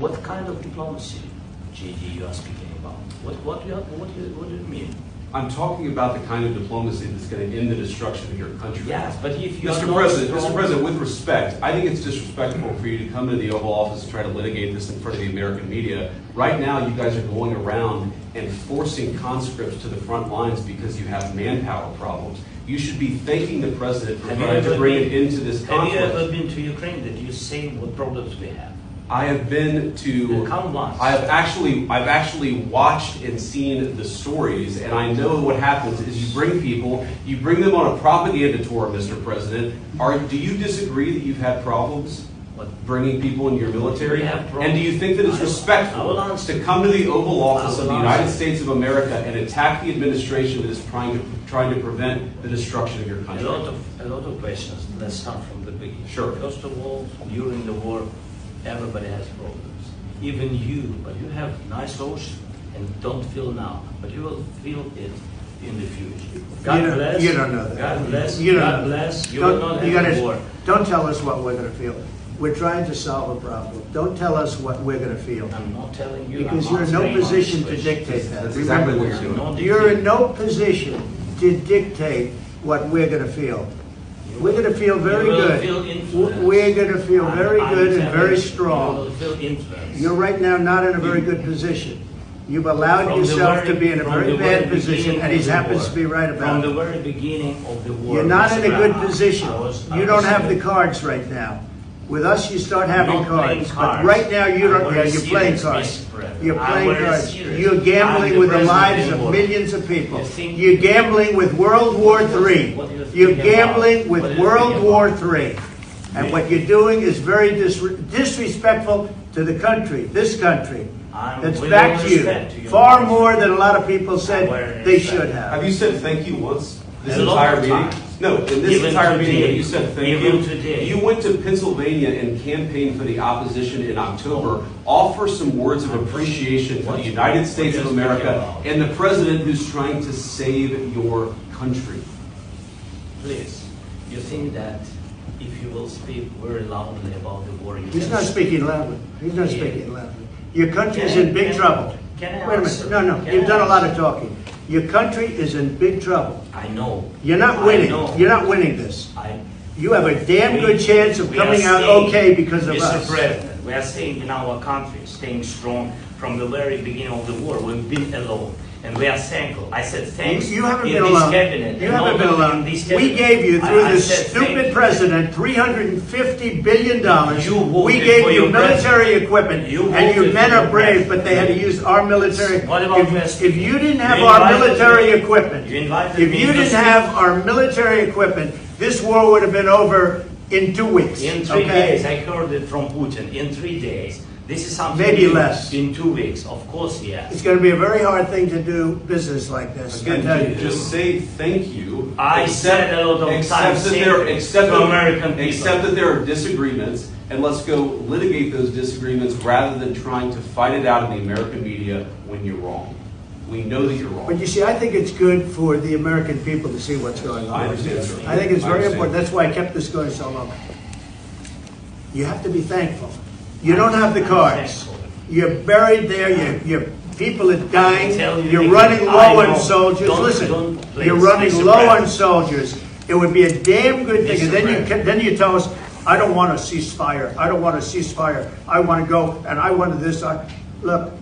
What kind of diplomacy, JD, you are speaking about? What do you mean? I'm talking about the kind of diplomacy that's going to end the destruction of your country. Yes, but if you Mr. President, with respect, I think it's disrespectful for you to come into the Oval Office and try to litigate this in front of the American media. Right now, you guys are going around and forcing conscripts to the front lines because you have manpower problems. You should be thanking the President for trying to bring it into this conflict. Have you ever been to Ukraine? Did you say what problems we have? I have been to. Come once. I've actually watched and seen the stories, and I know what happens is you bring them on a propaganda tour, Mr. President. Do you disagree that you've had problems bringing people in your military? And do you think that it's respectful to come to the Oval Office of the United States of America and attack the administration that is trying to prevent the destruction of your country? A lot of questions. Let's start from the beginning. Sure. First of all, during the war, everybody has problems. Even you, but you have nice ocean and don't feel now, but you will feel it in the future. God bless. You don't know that. God bless. You don't God know. bless. You will not have a war. Don't tell us what we're going to feel. We're trying to solve a problem. Don't tell us what we're going to feel. I'm not telling you. Because you're in no position to dictate that. That's exactly what you're doing. You're in no position to dictate what we're going to feel. We're going to feel very good. We're going to feel very good and very strong. You're right now not in a very good position. You've allowed yourself to be in a very bad position, and he happens to be right about it. From the very beginning of the war. You're not in a good position. You don't have the cards right now. With us, you start having cards. But right now, you don't. Yeah, you're playing cards. You're playing cards. You're gambling with the lives of millions of people. You're gambling with World War III. You're gambling with World War III. And what you're doing is very disrespectful to the country, this country. It's back to you. Far more than a lot of people said they should have. Have you said thank you once this entire meeting? No, in this entire meeting, you said thank you. You went to Pennsylvania and campaigned for the opposition in October. Offer some words of appreciation for the United States of America and the president who's trying to save your country. Please, you think that if you will speak very loudly about the war, he's not speaking loudly. He's not speaking loudly. Your country is in big trouble. Wait a minute. No. You've done a lot of talking. Your country is in big trouble. I know. You're not winning. You're not winning this. You have a damn good chance of coming out okay because of us. Mr. President, we are staying in our country, staying strong from the very beginning of the war. We've been alone. And we are thankful. I said thanks. You haven't been alone. You haven't been alone. We gave you, through this stupid president, $350 billion. We gave you military equipment. And your men are brave, but they had to use our military. If you didn't have our military equipment, this war would have been over in 2 weeks. In 3 days. I heard it from Putin. In 3 days. This is something maybe less. In 2 weeks, of course, yes. It's going to be a very hard thing to do business like this. Again, just say thank you. I said a lot of times to American people. Accept that there are disagreements, and let's go litigate those disagreements rather than trying to fight it out in the American media when you're wrong. We know that you're wrong. But you see, I think it's good for the American people to see what's going on. I understand, sir. I think it's very important. That's why I kept this going so long. You have to be thankful. You don't have the cards. You're buried there. Your people are dying. You're running low on soldiers. Listen, you're running low on soldiers. It would be a damn good thing. And then you tell us, I don't want a ceasefire. I don't want a ceasefire. I want to go and I want this. Look,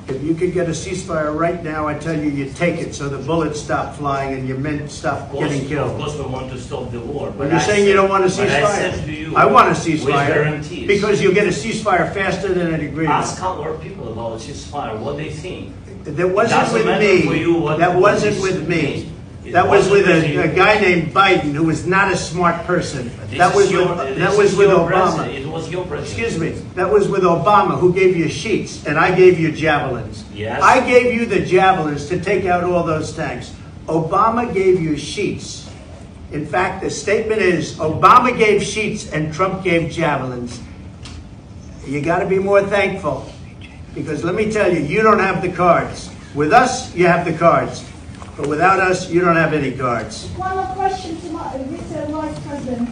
if you could get a ceasefire right now, I tell you, you take it so the bullets stop flying and your men stop getting killed. Of course, we want to stop the war. But you're saying you don't want a ceasefire. I want a ceasefire because you'll get a ceasefire faster than an agreement. Ask our people about ceasefire, what they think. That wasn't with me. That wasn't with me. That was with a guy named Biden, who was not a smart person. That was with Obama. It was your president. Excuse me. That was with Obama, who gave you sheets, and I gave you javelins. Yes. I gave you the javelins to take out all those tanks. Obama gave you sheets. In fact, the statement is, Obama gave sheets and Trump gave javelins. You got to be more thankful, because let me tell you, you don't have the cards. With us, you have the cards. But without us, you don't have any cards. One more question to Mr. Vice President.